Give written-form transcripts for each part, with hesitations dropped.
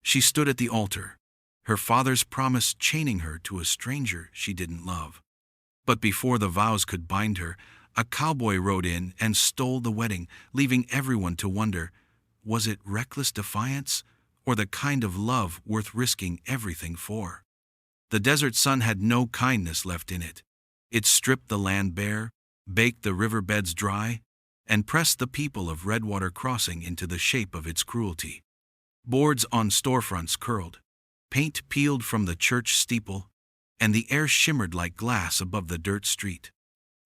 She stood at the altar, her father's promise chaining her to a stranger she didn't love. But before the vows could bind her, a cowboy rode in and stole the wedding, leaving everyone to wonder, was it reckless defiance, or the kind of love worth risking everything for? The desert sun had no kindness left in it. It stripped the land bare, baked the riverbeds dry, and pressed the people of Redwater Crossing into the shape of its cruelty. Boards on storefronts curled, paint peeled from the church steeple, and the air shimmered like glass above the dirt street.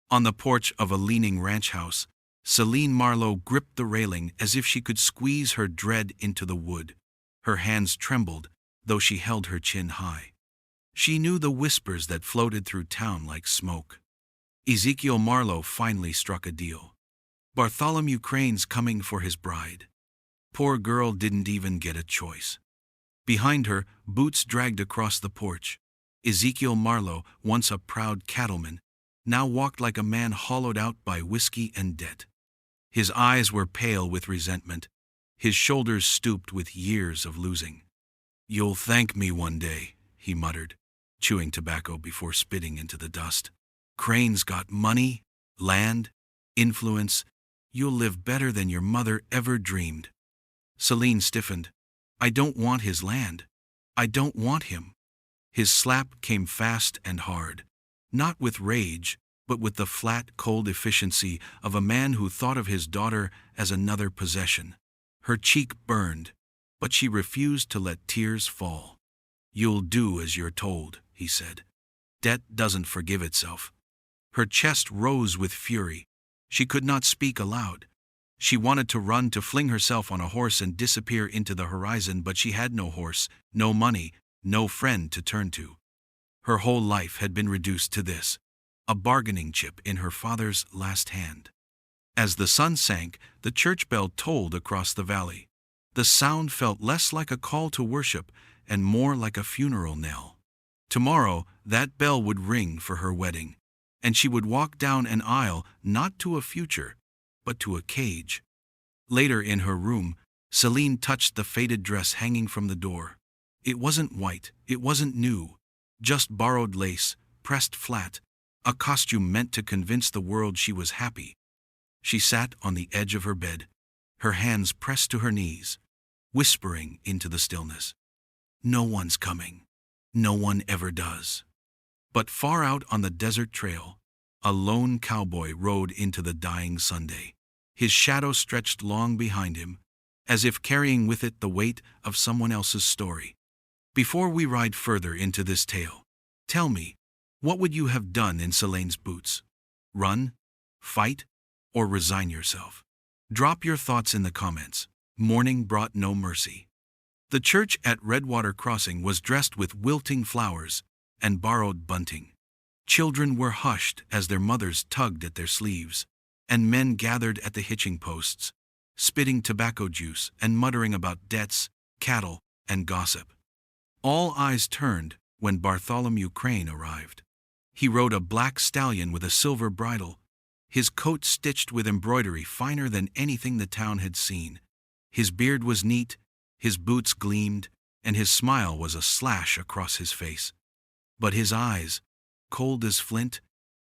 On the porch of a leaning ranch house, Celine Marlowe gripped the railing as if she could squeeze her dread into the wood. Her hands trembled, though she held her chin high. She knew the whispers that floated through town like smoke. Ezekiel Marlowe finally struck a deal. Bartholomew Crane's coming for his bride. Poor girl didn't even get a choice. Behind her, boots dragged across the porch. Ezekiel Marlowe, once a proud cattleman, now walked like a man hollowed out by whiskey and debt. His eyes were pale with resentment, his shoulders stooped with years of losing. "You'll thank me one day," he muttered, chewing tobacco before spitting into the dust. "Crane's got money, land, influence. You'll live better than your mother ever dreamed." Celine stiffened. "I don't want his land. I don't want him." His slap came fast and hard, not with rage, but with the flat, cold efficiency of a man who thought of his daughter as another possession. Her cheek burned, but she refused to let tears fall. "You'll do as you're told," he said. "Debt doesn't forgive itself." Her chest rose with fury. She could not speak aloud. She wanted to run, to fling herself on a horse and disappear into the horizon, but she had no horse, no money, no friend to turn to. Her whole life had been reduced to this, a bargaining chip in her father's last hand. As the sun sank, the church bell tolled across the valley. The sound felt less like a call to worship and more like a funeral knell. Tomorrow, that bell would ring for her wedding, and she would walk down an aisle not to a future, but to a cage. Later in her room, Celine touched the faded dress hanging from the door. It wasn't white, it wasn't new, just borrowed lace, pressed flat, a costume meant to convince the world she was happy. She sat on the edge of her bed, her hands pressed to her knees, whispering into the stillness. "No one's coming. No one ever does." But far out on the desert trail, a lone cowboy rode into the dying Sunday. His shadow stretched long behind him, as if carrying with it the weight of someone else's story. Before we ride further into this tale, tell me, what would you have done in Celine's boots? Run? Fight? Or resign yourself? Drop your thoughts in the comments. Morning brought no mercy. The church at Redwater Crossing was dressed with wilting flowers and borrowed bunting. Children were hushed as their mothers tugged at their sleeves, and men gathered at the hitching posts, spitting tobacco juice and muttering about debts, cattle, and gossip. All eyes turned when Bartholomew Crane arrived. He rode a black stallion with a silver bridle, his coat stitched with embroidery finer than anything the town had seen. His beard was neat, his boots gleamed, and his smile was a slash across his face. But his eyes, cold as flint,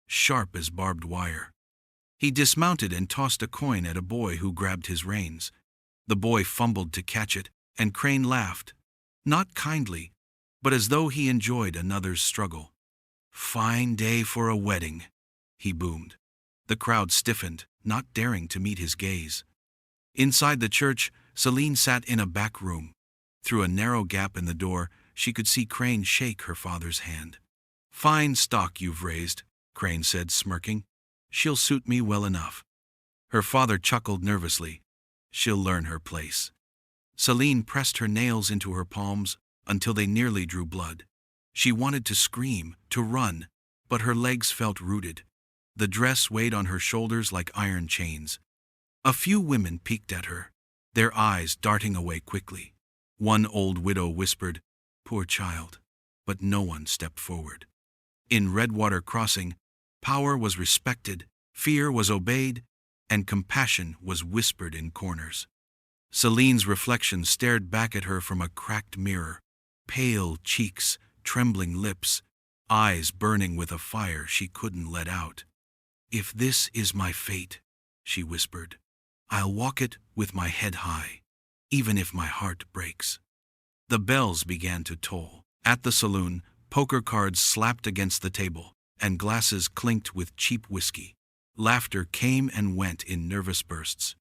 sharp as barbed wire. He dismounted and tossed a coin at a boy who grabbed his reins. The boy fumbled to catch it, and Crane laughed, not kindly, but as though he enjoyed another's struggle. "Fine day for a wedding," he boomed. The crowd stiffened, not daring to meet his gaze. Inside the church, Celine sat in a back room. Through a narrow gap in the door, she could see Crane shake her father's hand. "Fine stock you've raised," Crane said, smirking. "She'll suit me well enough." Her father chuckled nervously. "She'll learn her place." Celine pressed her nails into her palms until they nearly drew blood. She wanted to scream, to run, but her legs felt rooted. The dress weighed on her shoulders like iron chains. A few women peeked at her, their eyes darting away quickly. One old widow whispered, "Poor child," but no one stepped forward. In Redwater Crossing, power was respected, fear was obeyed, and compassion was whispered in corners. Celine's reflection stared back at her from a cracked mirror. Pale cheeks, trembling lips, eyes burning with a fire she couldn't let out. "If this is my fate," she whispered, "I'll walk it with my head high, even if my heart breaks." The bells began to toll. At the saloon, poker cards slapped against the table, and glasses clinked with cheap whiskey. Laughter came and went in nervous bursts.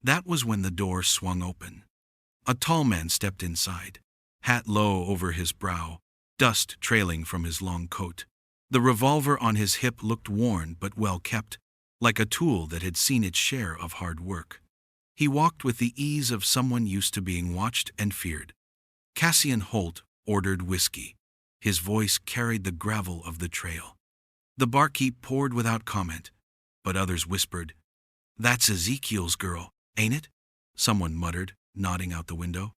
That was when the door swung open. A tall man stepped inside, hat low over his brow, dust trailing from his long coat. The revolver on his hip looked worn but well kept, like a tool that had seen its share of hard work. He walked with the ease of someone used to being watched and feared. Cassian Holt ordered whiskey. His voice carried the gravel of the trail. The barkeep poured without comment, but others whispered, "That's Ezekiel's girl, ain't it?" Someone muttered, nodding out the window.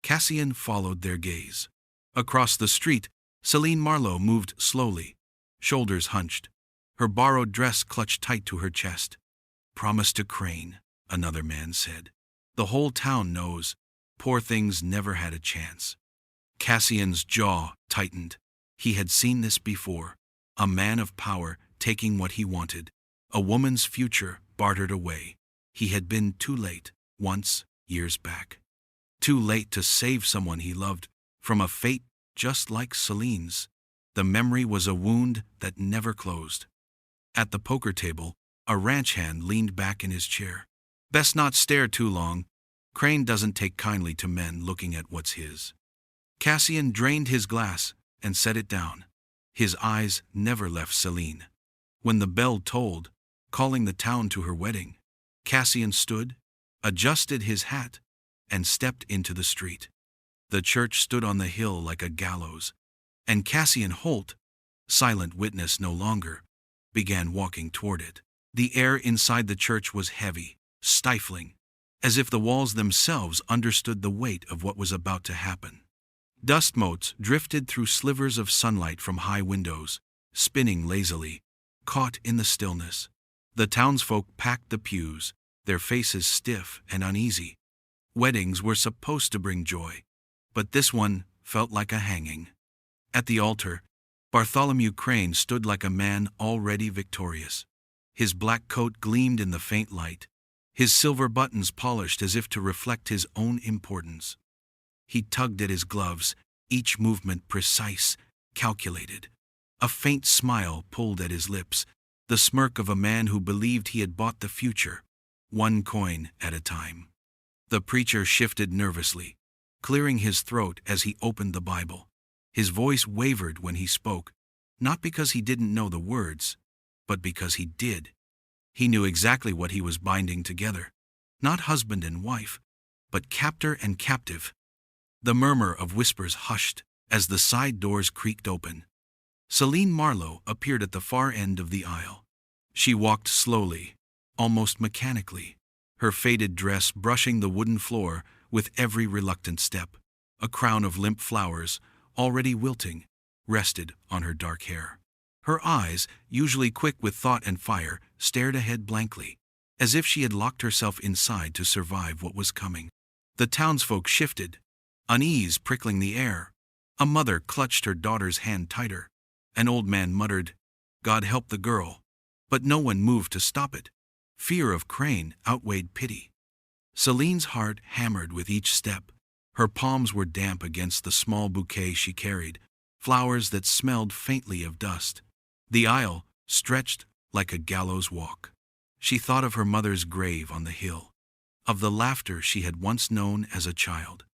Cassian followed their gaze. Across the street, Celine Marlowe moved slowly, shoulders hunched, her borrowed dress clutched tight to her chest. "Promise to Crane," another man said. "The whole town knows. Poor things never had a chance." Cassian's jaw tightened. He had seen this before. A man of power taking what he wanted. A woman's future bartered away. He had been too late, once, years back. Too late to save someone he loved from a fate just like Celine's. The memory was a wound that never closed. At the poker table, a ranch hand leaned back in his chair. "Best not stare too long. Crane doesn't take kindly to men looking at what's his." Cassian drained his glass and set it down. His eyes never left Celine. When the bell tolled, calling the town to her wedding, Cassian stood, adjusted his hat, and stepped into the street. The church stood on the hill like a gallows, and Cassian Holt, silent witness no longer, began walking toward it. The air inside the church was heavy, stifling, as if the walls themselves understood the weight of what was about to happen. Dust motes drifted through slivers of sunlight from high windows, spinning lazily, caught in the stillness. The townsfolk packed the pews, their faces stiff and uneasy. Weddings were supposed to bring joy, but this one felt like a hanging. At the altar, Bartholomew Crane stood like a man already victorious. His black coat gleamed in the faint light, his silver buttons polished as if to reflect his own importance. He tugged at his gloves, each movement precise, calculated. A faint smile pulled at his lips, the smirk of a man who believed he had bought the future, one coin at a time. The preacher shifted nervously, clearing his throat as he opened the Bible. His voice wavered when he spoke, not because he didn't know the words, but because he did. He knew exactly what he was binding together. Not husband and wife, but captor and captive. The murmur of whispers hushed as the side doors creaked open. Celine Marlowe appeared at the far end of the aisle. She walked slowly, almost mechanically, her faded dress brushing the wooden floor with every reluctant step. A crown of limp flowers, already wilting, rested on her dark hair. Her eyes, usually quick with thought and fire, stared ahead blankly, as if she had locked herself inside to survive what was coming. The townsfolk shifted, unease prickling the air. A mother clutched her daughter's hand tighter. An old man muttered, "God help the girl," but no one moved to stop it. Fear of Crane outweighed pity. Celine's heart hammered with each step. Her palms were damp against the small bouquet she carried, flowers that smelled faintly of dust. The aisle stretched like a gallows walk. She thought of her mother's grave on the hill, of the laughter she had once known as a child.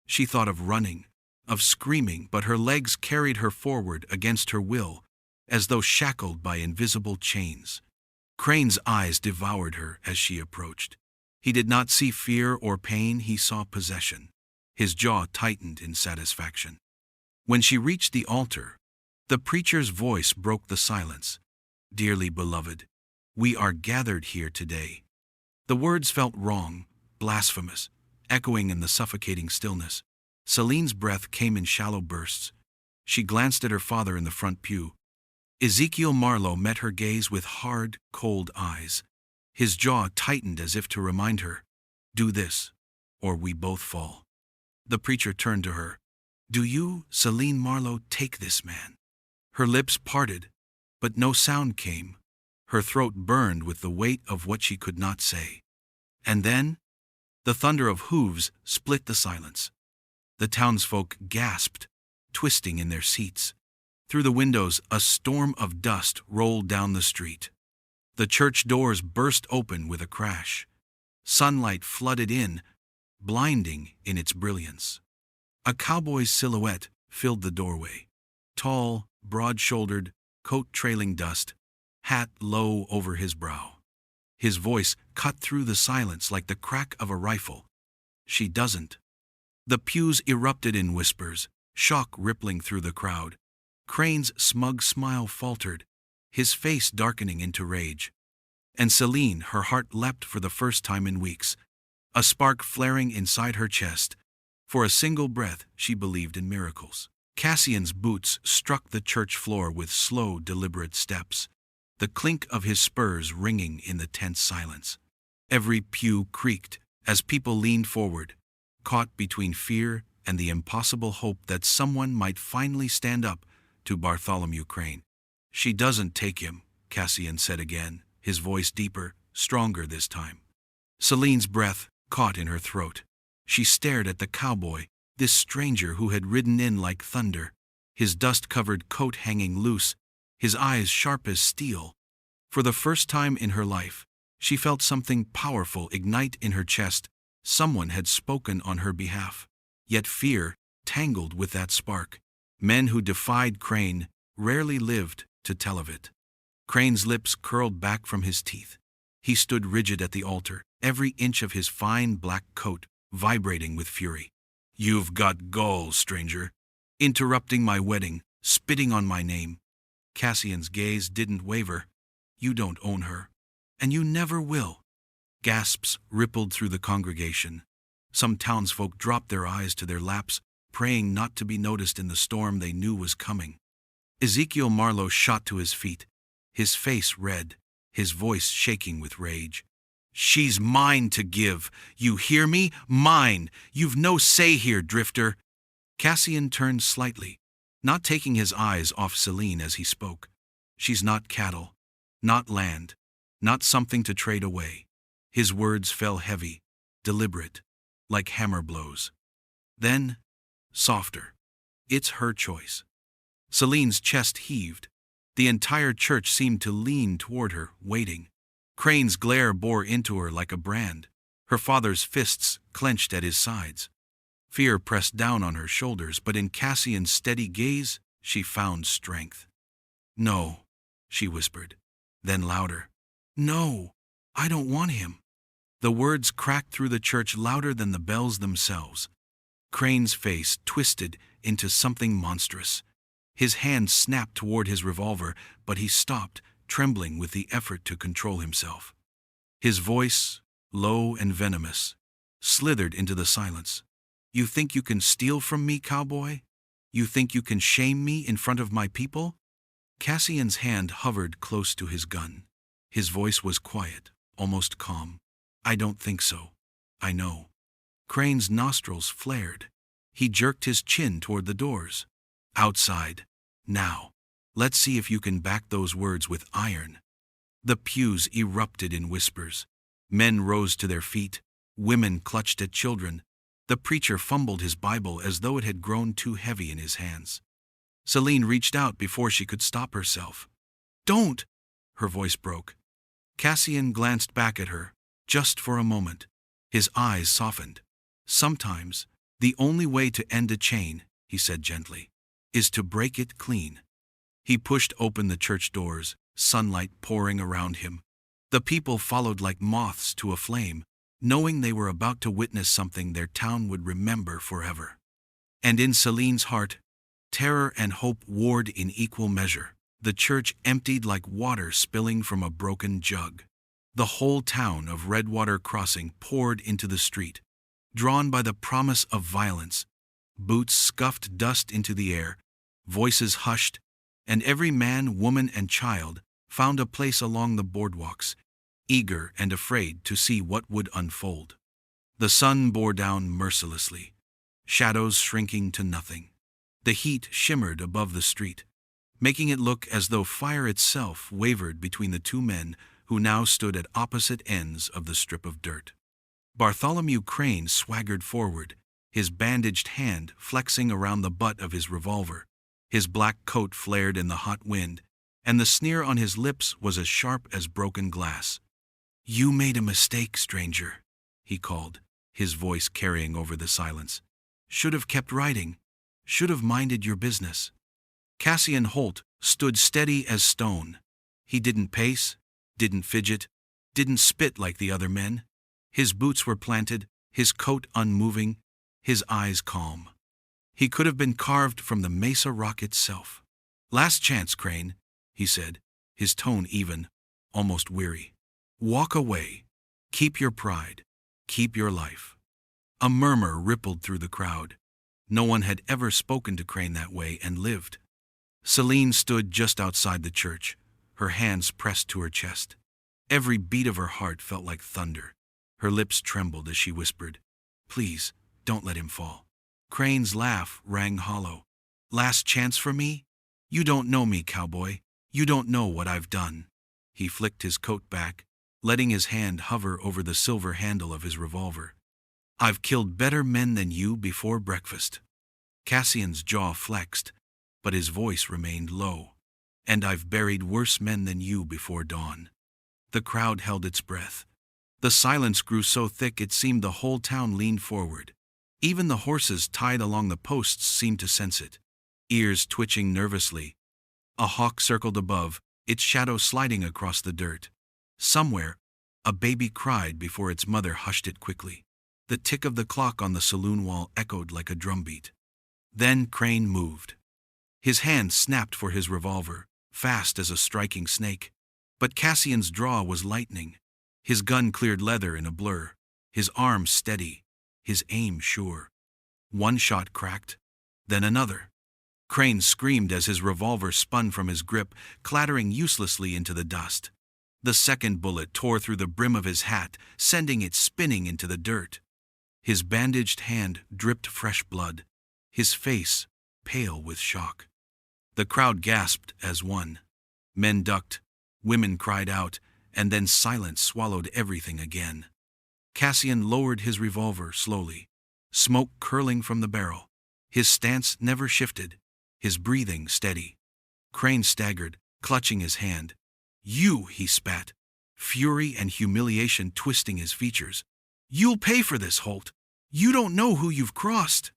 She thought of running, of screaming, but her legs carried her forward against her will, as though shackled by invisible chains. Crane's eyes devoured her as she approached. He did not see fear or pain, he saw possession. His jaw tightened in satisfaction. When she reached the altar, the preacher's voice broke the silence. "Dearly beloved, we are gathered here today." The words felt wrong, blasphemous, echoing in the suffocating stillness. Celine's breath came in shallow bursts. She glanced at her father in the front pew. Ezekiel Marlowe met her gaze with hard, cold eyes. His jaw tightened as if to remind her, "Do this." or we both fall." The preacher turned to her. "Do you, Celine Marlowe, take this man?" Her lips parted, but no sound came. Her throat burned with the weight of what she could not say. And then, the thunder of hooves split the silence. The townsfolk gasped, twisting in their seats. Through the windows, a storm of dust rolled down the street. The church doors burst open with a crash. Sunlight flooded in, blinding in its brilliance. A cowboy's silhouette filled the doorway. Tall, broad-shouldered, coat trailing dust, hat low over his brow. His voice cut through the silence like the crack of a rifle. "She doesn't." The pews erupted in whispers, shock rippling through the crowd. Crane's smug smile faltered, his face darkening into rage. And Celine, her heart leapt for the first time in weeks, a spark flaring inside her chest. For a single breath, she believed in miracles. Cassian's boots struck the church floor with slow, deliberate steps, the clink of his spurs ringing in the tense silence. Every pew creaked as people leaned forward, caught between fear and the impossible hope that someone might finally stand up to Bartholomew Crane. "She doesn't take him," Cassian said again, his voice deeper, stronger this time. Celine's breath caught in her throat. She stared at the cowboy, this stranger who had ridden in like thunder, his dust-covered coat hanging loose, his eyes sharp as steel. For the first time in her life, she felt something powerful ignite in her chest. Someone had spoken on her behalf. Yet fear tangled with that spark. Men who defied Crane rarely lived to tell of it. Crane's lips curled back from his teeth. He stood rigid at the altar, every inch of his fine black coat vibrating with fury. "You've got gall, stranger. Interrupting my wedding, spitting on my name." Cassian's gaze didn't waver. "You don't own her. And you never will." Gasps rippled through the congregation. Some townsfolk dropped their eyes to their laps, praying not to be noticed in the storm they knew was coming. Ezekiel Marlowe shot to his feet, his face red, his voice shaking with rage. "She's mine to give. You hear me? Mine. You've no say here, drifter." Cassian turned slightly, not taking his eyes off Celine as he spoke. "She's not cattle, not land, not something to trade away." His words fell heavy, deliberate, like hammer blows. Then, softer. "It's her choice." Celine's chest heaved. The entire church seemed to lean toward her, waiting. Crane's glare bore into her like a brand. Her father's fists clenched at his sides. Fear pressed down on her shoulders, but in Cassian's steady gaze, she found strength. "No," she whispered. Then louder. "No, I don't want him." The words cracked through the church louder than the bells themselves. Crane's face twisted into something monstrous. His hand snapped toward his revolver, but he stopped, trembling with the effort to control himself. His voice, low and venomous, slithered into the silence. "You think you can steal from me, cowboy? You think you can shame me in front of my people?" Cassian's hand hovered close to his gun. His voice was quiet, almost calm. "I don't think so. I know." Crane's nostrils flared. He jerked his chin toward the doors. "Outside. Now. Let's see if you can back those words with iron." The pews erupted in whispers. Men rose to their feet. Women clutched at children. The preacher fumbled his Bible as though it had grown too heavy in his hands. Celine reached out before she could stop herself. "Don't!" Her voice broke. Cassian glanced back at her, just for a moment. His eyes softened. "Sometimes, the only way to end a chain," he said gently, "is to break it clean." He pushed open the church doors, sunlight pouring around him. The people followed like moths to a flame, knowing they were about to witness something their town would remember forever. And in Celine's heart, terror and hope warred in equal measure. The church emptied like water spilling from a broken jug. The whole town of Redwater Crossing poured into the street, drawn by the promise of violence. Boots scuffed dust into the air, voices hushed, and every man, woman, and child found a place along the boardwalks, eager and afraid to see what would unfold. The sun bore down mercilessly, shadows shrinking to nothing. The heat shimmered above the street, making it look as though fire itself wavered between the two men who now stood at opposite ends of the strip of dirt. Bartholomew Crane swaggered forward, his bandaged hand flexing around the butt of his revolver. His black coat flared in the hot wind, and the sneer on his lips was as sharp as broken glass. "You made a mistake, stranger," he called, his voice carrying over the silence. "Should have kept riding. Should have minded your business." Cassian Holt stood steady as stone. He didn't pace, didn't fidget, didn't spit like the other men. His boots were planted, his coat unmoving, his eyes calm. He could have been carved from the Mesa Rock itself. "Last chance, Crane," he said, his tone even, almost weary. "Walk away. Keep your pride. Keep your life." A murmur rippled through the crowd. No one had ever spoken to Crane that way and lived. Celine stood just outside the church, her hands pressed to her chest. Every beat of her heart felt like thunder. Her lips trembled as she whispered, "Please, don't let him fall." Crane's laugh rang hollow. "Last chance for me? You don't know me, cowboy. You don't know what I've done." He flicked his coat back, letting his hand hover over the silver handle of his revolver. "I've killed better men than you before breakfast." Cassian's jaw flexed, but his voice remained low. "And I've buried worse men than you before dawn." The crowd held its breath. The silence grew so thick it seemed the whole town leaned forward. Even the horses tied along the posts seemed to sense it, ears twitching nervously. A hawk circled above, its shadow sliding across the dirt. Somewhere, a baby cried before its mother hushed it quickly. The tick of the clock on the saloon wall echoed like a drumbeat. Then Crane moved. His hand snapped for his revolver, fast as a striking snake. But Cassian's draw was lightning. His gun cleared leather in a blur, his arm steady, his aim sure. One shot cracked, then another. Crane screamed as his revolver spun from his grip, clattering uselessly into the dust. The second bullet tore through the brim of his hat, sending it spinning into the dirt. His bandaged hand dripped fresh blood, his face pale with shock. The crowd gasped as one. Men ducked, women cried out, and then silence swallowed everything again. Cassian lowered his revolver slowly, smoke curling from the barrel. His stance never shifted, his breathing steady. Crane staggered, clutching his hand. "You," he spat, fury and humiliation twisting his features. "You'll pay for this, Holt. You don't know who you've crossed."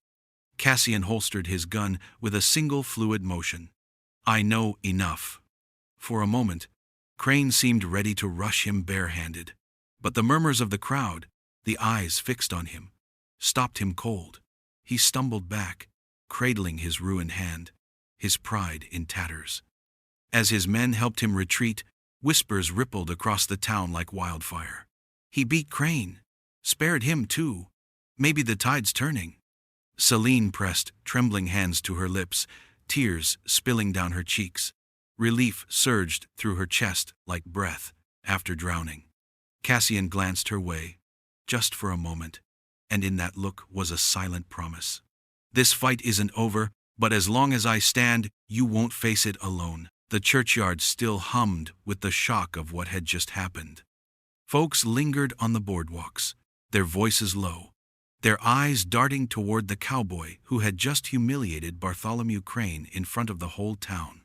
Cassian holstered his gun with a single fluid motion. "I know enough." For a moment, Crane seemed ready to rush him barehanded, but the murmurs of the crowd, the eyes fixed on him, stopped him cold. He stumbled back, cradling his ruined hand, his pride in tatters. As his men helped him retreat, whispers rippled across the town like wildfire. "He beat Crane. Spared him too. Maybe the tide's turning." Celine pressed trembling hands to her lips, tears spilling down her cheeks. Relief surged through her chest like breath after drowning. Cassian glanced her way, just for a moment, and in that look was a silent promise. "This fight isn't over, but as long as I stand, you won't face it alone." The churchyard still hummed with the shock of what had just happened. Folks lingered on the boardwalks, their voices low, their eyes darting toward the cowboy who had just humiliated Bartholomew Crane in front of the whole town.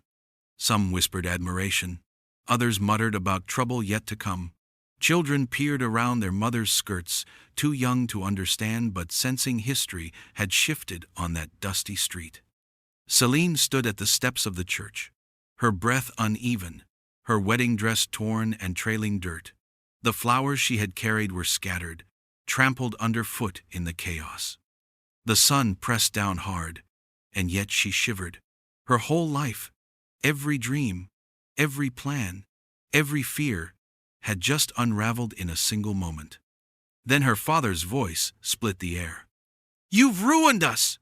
Some whispered admiration, others muttered about trouble yet to come. Children peered around their mothers' skirts, too young to understand but sensing history had shifted on that dusty street. Celine stood at the steps of the church, her breath uneven, her wedding dress torn and trailing dirt. The flowers she had carried were scattered, trampled underfoot in the chaos. The sun pressed down hard, and yet she shivered. Her whole life, every dream, every plan, every fear, had just unraveled in a single moment. Then her father's voice split the air. "You've ruined us!"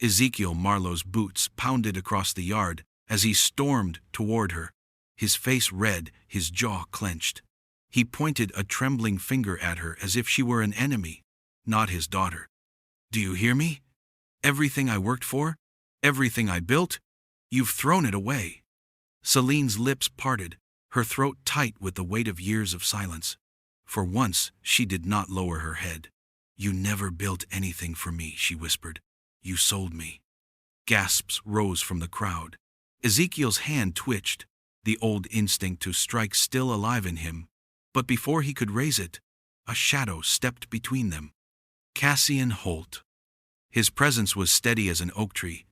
Ezekiel Marlowe's boots pounded across the yard as he stormed toward her, his face red, his jaw clenched. He pointed a trembling finger at her as if she were an enemy. not his daughter. Do you hear me? Everything I worked for, everything I built, you've thrown it away. Celine's lips parted, her throat tight with the weight of years of silence. For once, she did not lower her head. You never built anything for me, she whispered. You sold me. Gasps rose from the crowd. Ezekiel's hand twitched, the old instinct to strike still alive in him. But before he could raise it, a shadow stepped between them. Cassian Holt. His presence was steady as an oak tree,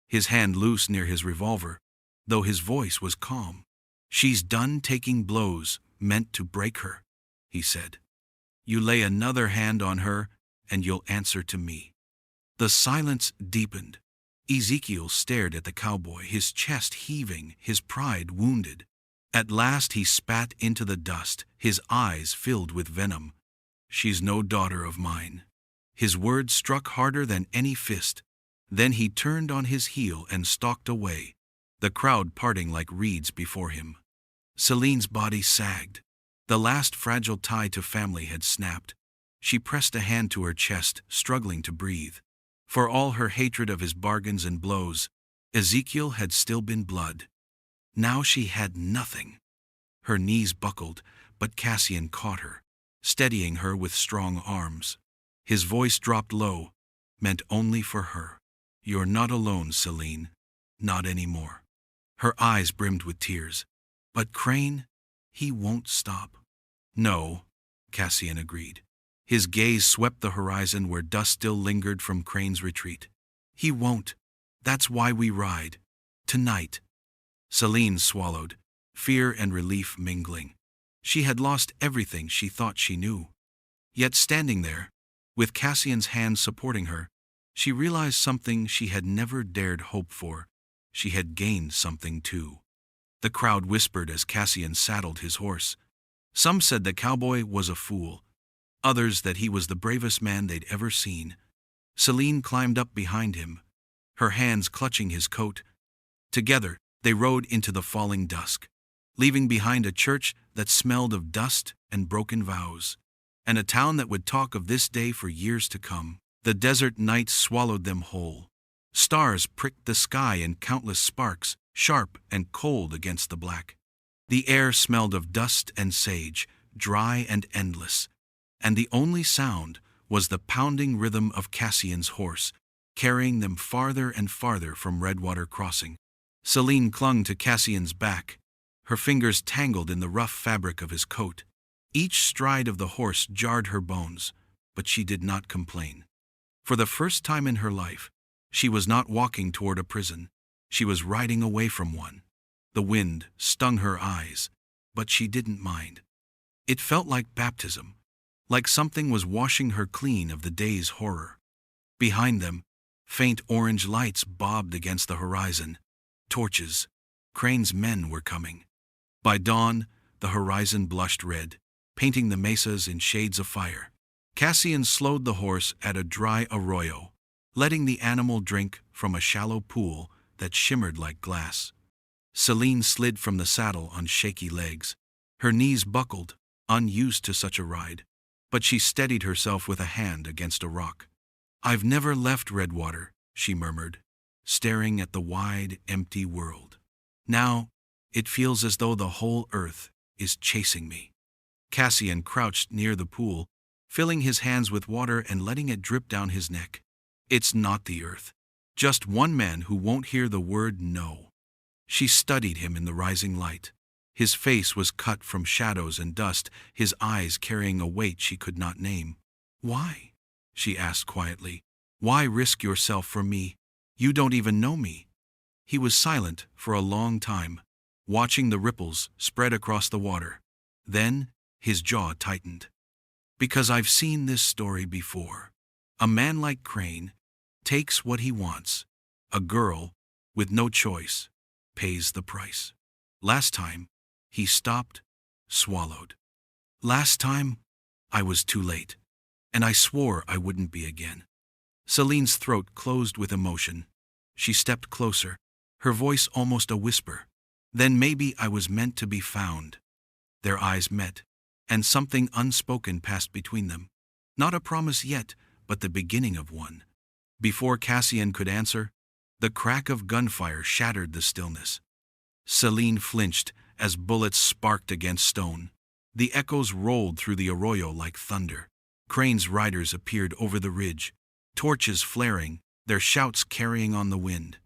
his hand loose near his revolver, though his voice was calm. She's done taking blows meant to break her, he said. You lay another hand on her, and you'll answer to me. The silence deepened. Ezekiel stared at the cowboy, his chest heaving, his pride wounded. At last he spat into the dust, his eyes filled with venom. She's no daughter of mine. His words struck harder than any fist. Then he turned on his heel and stalked away, the crowd parting like reeds before him. Celine's body sagged. The last fragile tie to family had snapped. She pressed a hand to her chest, struggling to breathe. For all her hatred of his bargains and blows, Ezekiel had still been blood. Now she had nothing. Her knees buckled, but Cassian caught her, steadying her with strong arms. His voice dropped low, meant only for her. You're not alone, Celine. Not anymore. Her eyes brimmed with tears. But Crane, he won't stop. No, Cassian agreed. His gaze swept the horizon where dust still lingered from Crane's retreat. He won't. That's why we ride. Tonight. Celine swallowed, fear and relief mingling. She had lost everything she thought she knew. Yet standing there, with Cassian's hand supporting her, she realized something she had never dared hope for. She had gained something too. The crowd whispered as Cassian saddled his horse. Some said the cowboy was a fool, others that he was the bravest man they'd ever seen. Celine climbed up behind him, her hands clutching his coat. Together, they rode into the falling dusk, leaving behind a church that smelled of dust and broken vows, and a town that would talk of this day for years to come. The desert night swallowed them whole. Stars pricked the sky in countless sparks, sharp and cold against the black. The air smelled of dust and sage, dry and endless, and the only sound was the pounding rhythm of Cassian's horse, carrying them farther and farther from Redwater Crossing. Celine clung to Cassian's back, her fingers tangled in the rough fabric of his coat. Each stride of the horse jarred her bones, but she did not complain. For the first time in her life, she was not walking toward a prison. She was riding away from one. The wind stung her eyes, but she didn't mind. It felt like baptism, like something was washing her clean of the day's horror. Behind them, faint orange lights bobbed against the horizon. Torches. Crane's men were coming. By dawn, the horizon blushed red, painting the mesas in shades of fire. Cassian slowed the horse at a dry arroyo, letting the animal drink from a shallow pool that shimmered like glass. Celine slid from the saddle on shaky legs. Her knees buckled, unused to such a ride, but she steadied herself with a hand against a rock. I've never left Redwater, she murmured, staring at the wide, empty world. Now, it feels as though the whole earth is chasing me. Cassian crouched near the pool, filling his hands with water and letting it drip down his neck. It's not the earth. Just one man who won't hear the word no. She studied him in the rising light. His face was cut from shadows and dust, his eyes carrying a weight she could not name. Why? She asked quietly. Why risk yourself for me? You don't even know me. He was silent for a long time, watching the ripples spread across the water. Then, his jaw tightened. Because I've seen this story before. A man like Crane takes what he wants. A girl, with no choice, pays the price. Last time, he stopped, swallowed. Last time, I was too late, and I swore I wouldn't be again. Celine's throat closed with emotion. She stepped closer, her voice almost a whisper. Then maybe I was meant to be found. Their eyes met, and something unspoken passed between them. Not a promise yet, but the beginning of one. Before Cassian could answer, the crack of gunfire shattered the stillness. Celine flinched as bullets sparked against stone. The echoes rolled through the arroyo like thunder. Crane's riders appeared over the ridge, torches flaring, their shouts carrying on the wind.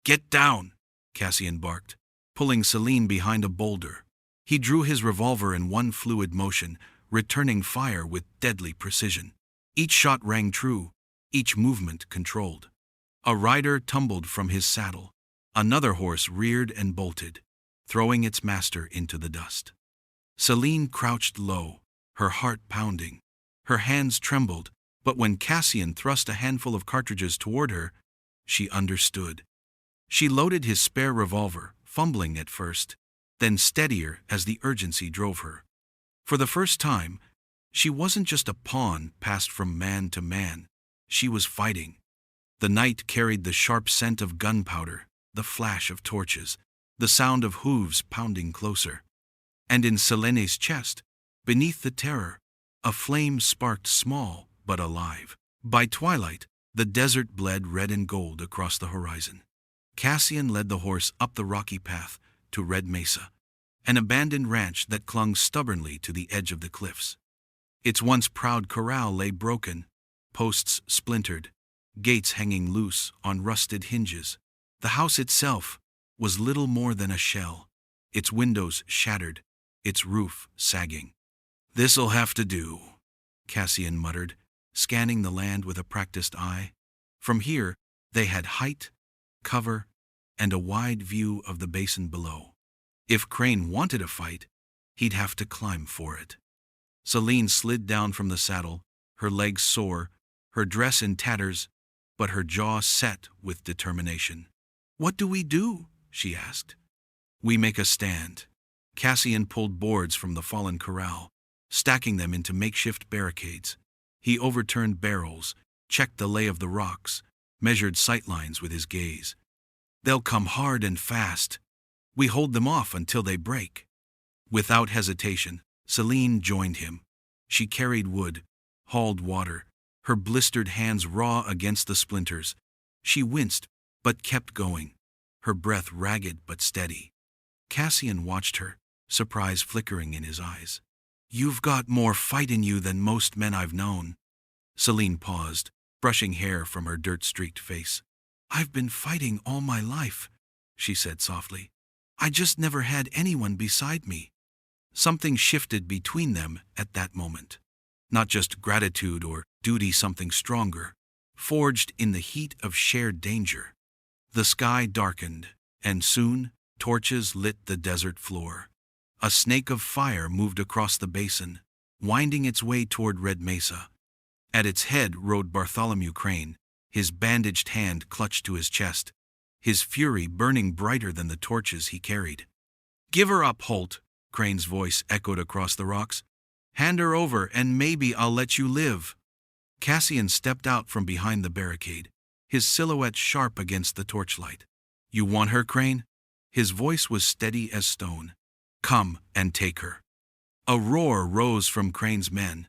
"Get down!" Cassian barked, pulling Celine behind a boulder. He drew his revolver in one fluid motion, returning fire with deadly precision. Each shot rang true, each movement controlled. A rider tumbled from his saddle. Another horse reared and bolted, throwing its master into the dust. Celine crouched low, her heart pounding. Her hands trembled, but when Cassian thrust a handful of cartridges toward her, she understood. She loaded his spare revolver, fumbling at first, then steadier as the urgency drove her. For the first time, she wasn't just a pawn passed from man to man. She was fighting. The night carried the sharp scent of gunpowder, the flash of torches, the sound of hooves pounding closer. And in Selene's chest, beneath the terror, a flame sparked small but alive. By twilight, the desert bled red and gold across the horizon. Cassian led the horse up the rocky path to Red Mesa, an abandoned ranch that clung stubbornly to the edge of the cliffs. Its once proud corral lay broken, posts splintered, gates hanging loose on rusted hinges. The house itself was little more than a shell, its windows shattered, its roof sagging. "This'll have to do," Cassian muttered, scanning the land with a practiced eye. From here, they had height, cover, and a wide view of the basin below. If Crane wanted a fight, he'd have to climb for it. Celine slid down from the saddle, her legs sore, her dress in tatters, but her jaw set with determination. "What do we do?" she asked. "We make a stand." Cassian pulled boards from the fallen corral, stacking them into makeshift barricades. He overturned barrels, checked the lay of the rocks, measured sightlines with his gaze. "They'll come hard and fast. We hold them off until they break." Without hesitation, Celine joined him. She carried wood, hauled water, her blistered hands raw against the splinters. She winced, but kept going, her breath ragged but steady. Cassian watched her, surprise flickering in his eyes. "You've got more fight in you than most men I've known." Celine paused, brushing hair from her dirt-streaked face. "I've been fighting all my life," she said softly. "I just never had anyone beside me." Something shifted between them at that moment. Not just gratitude or duty, something stronger, forged in the heat of shared danger. The sky darkened, and soon torches lit the desert floor. A snake of fire moved across the basin, winding its way toward Red Mesa. At its head rode Bartholomew Crane, his bandaged hand clutched to his chest, his fury burning brighter than the torches he carried. "Give her up, Holt," Crane's voice echoed across the rocks. "Hand her over and maybe I'll let you live." Cassian stepped out from behind the barricade, his silhouette sharp against the torchlight. "You want her, Crane?" His voice was steady as stone. "Come and take her." A roar rose from Crane's men,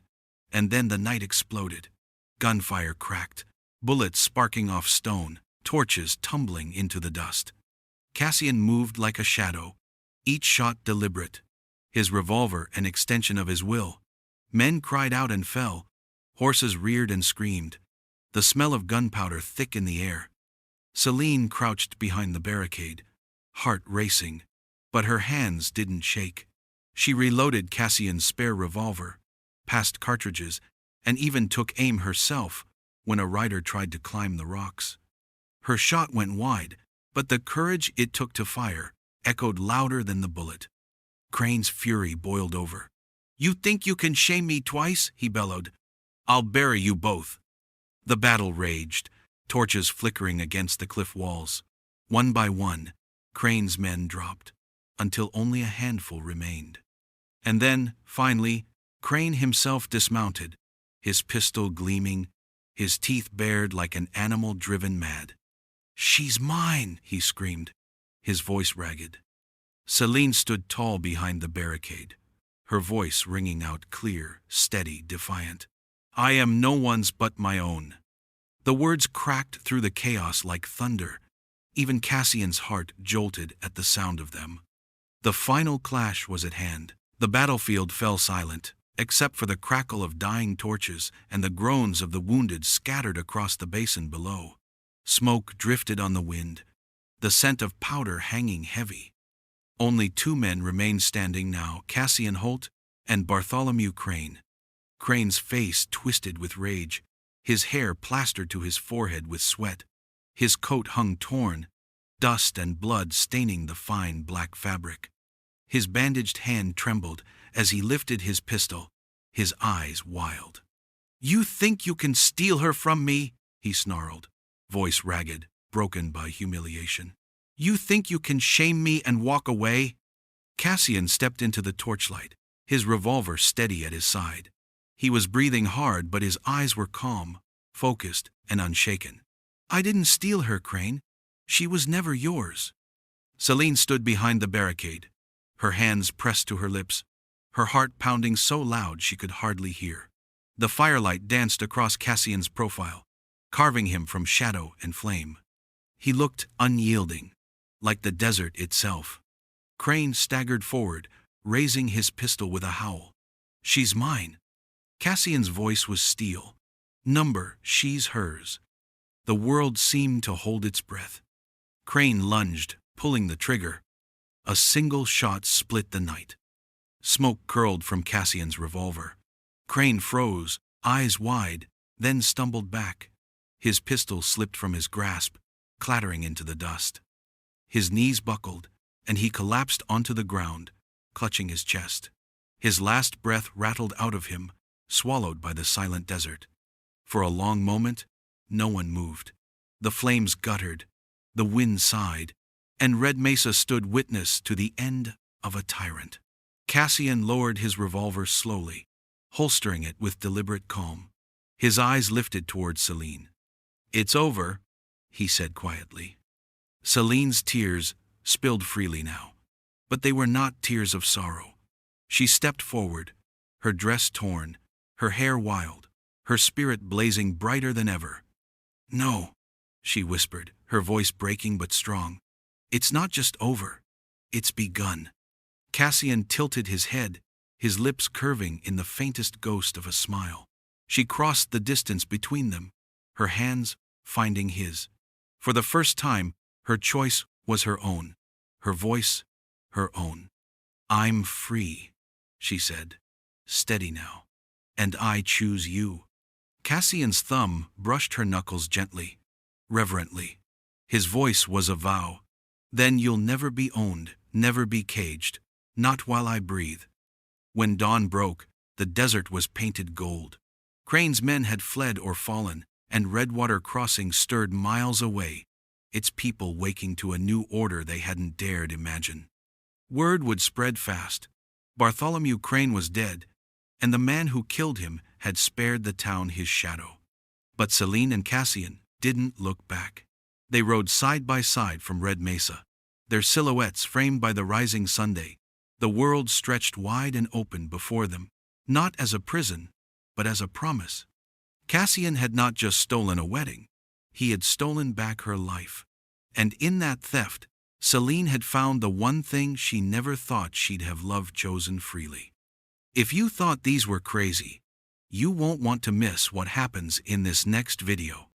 and then the night exploded. Gunfire cracked, bullets sparking off stone, torches tumbling into the dust. Cassian moved like a shadow, each shot deliberate, his revolver an extension of his will. Men cried out and fell, horses reared and screamed, the smell of gunpowder thick in the air. Celine crouched behind the barricade, heart racing, but her hands didn't shake. She reloaded Cassian's spare revolver, passed cartridges, and even took aim herself when a rider tried to climb the rocks. Her shot went wide, but the courage it took to fire echoed louder than the bullet. Crane's fury boiled over. "You think you can shame me twice?" he bellowed. "I'll bury you both." The battle raged, torches flickering against the cliff walls. One by one, Crane's men dropped, until only a handful remained. And then, finally, Crane himself dismounted, his pistol gleaming, his teeth bared like an animal driven mad. "She's mine!" he screamed, his voice ragged. Celine stood tall behind the barricade, her voice ringing out clear, steady, defiant. I am no one's but my own. The words cracked through the chaos like thunder. Even Cassian's heart jolted at the sound of them. The final clash was at hand. The battlefield fell silent, except for the crackle of dying torches and the groans of the wounded scattered across the basin below. Smoke drifted on the wind, the scent of powder hanging heavy. Only two men remained standing now, Cassian Holt and Bartholomew Crane. Crane's face twisted with rage, his hair plastered to his forehead with sweat. His coat hung torn, dust and blood staining the fine black fabric. His bandaged hand trembled as he lifted his pistol, his eyes wild. "You think you can steal her from me?" he snarled, voice ragged, broken by humiliation. "You think you can shame me and walk away?" Cassian stepped into the torchlight, his revolver steady at his side. He was breathing hard, but his eyes were calm, focused, and unshaken. "I didn't steal her, Crane. She was never yours." Celine stood behind the barricade, her hands pressed to her lips, her heart pounding so loud she could hardly hear. The firelight danced across Cassian's profile, carving him from shadow and flame. He looked unyielding, like the desert itself. Crane staggered forward, raising his pistol with a howl. "She's mine." Cassian's voice was steel. "Number, she's hers." The world seemed to hold its breath. Crane lunged, pulling the trigger. A single shot split the night. Smoke curled from Cassian's revolver. Crane froze, eyes wide, then stumbled back. His pistol slipped from his grasp, clattering into the dust. His knees buckled, and he collapsed onto the ground, clutching his chest. His last breath rattled out of him, swallowed by the silent desert. For a long moment, no one moved. The flames guttered, the wind sighed, and Red Mesa stood witness to the end of a tyrant. Cassian lowered his revolver slowly, holstering it with deliberate calm. His eyes lifted towards Celine. "It's over," he said quietly. Celine's tears spilled freely now, but they were not tears of sorrow. She stepped forward, her dress torn, her hair wild, her spirit blazing brighter than ever. "No," she whispered, her voice breaking but strong. "It's not just over. It's begun." Cassian tilted his head, his lips curving in the faintest ghost of a smile. She crossed the distance between them, her hands finding his. For the first time, her choice was her own, her voice her own. "I'm free," she said, steady now. "And I choose you." Cassian's thumb brushed her knuckles gently, reverently. His voice was a vow. "Then you'll never be owned, never be caged, not while I breathe." When dawn broke, the desert was painted gold. Crane's men had fled or fallen, and Redwater Crossing stirred miles away, its people waking to a new order they hadn't dared imagine. Word would spread fast. Bartholomew Crane was dead, and the man who killed him had spared the town his shadow. But Celine and Cassian didn't look back. They rode side by side from Red Mesa, their silhouettes framed by the rising Sunday. The world stretched wide and open before them, not as a prison, but as a promise. Cassian had not just stolen a wedding, he had stolen back her life. And in that theft, Celine had found the one thing she never thought she'd have loved chosen freely. If you thought these were crazy, you won't want to miss what happens in this next video.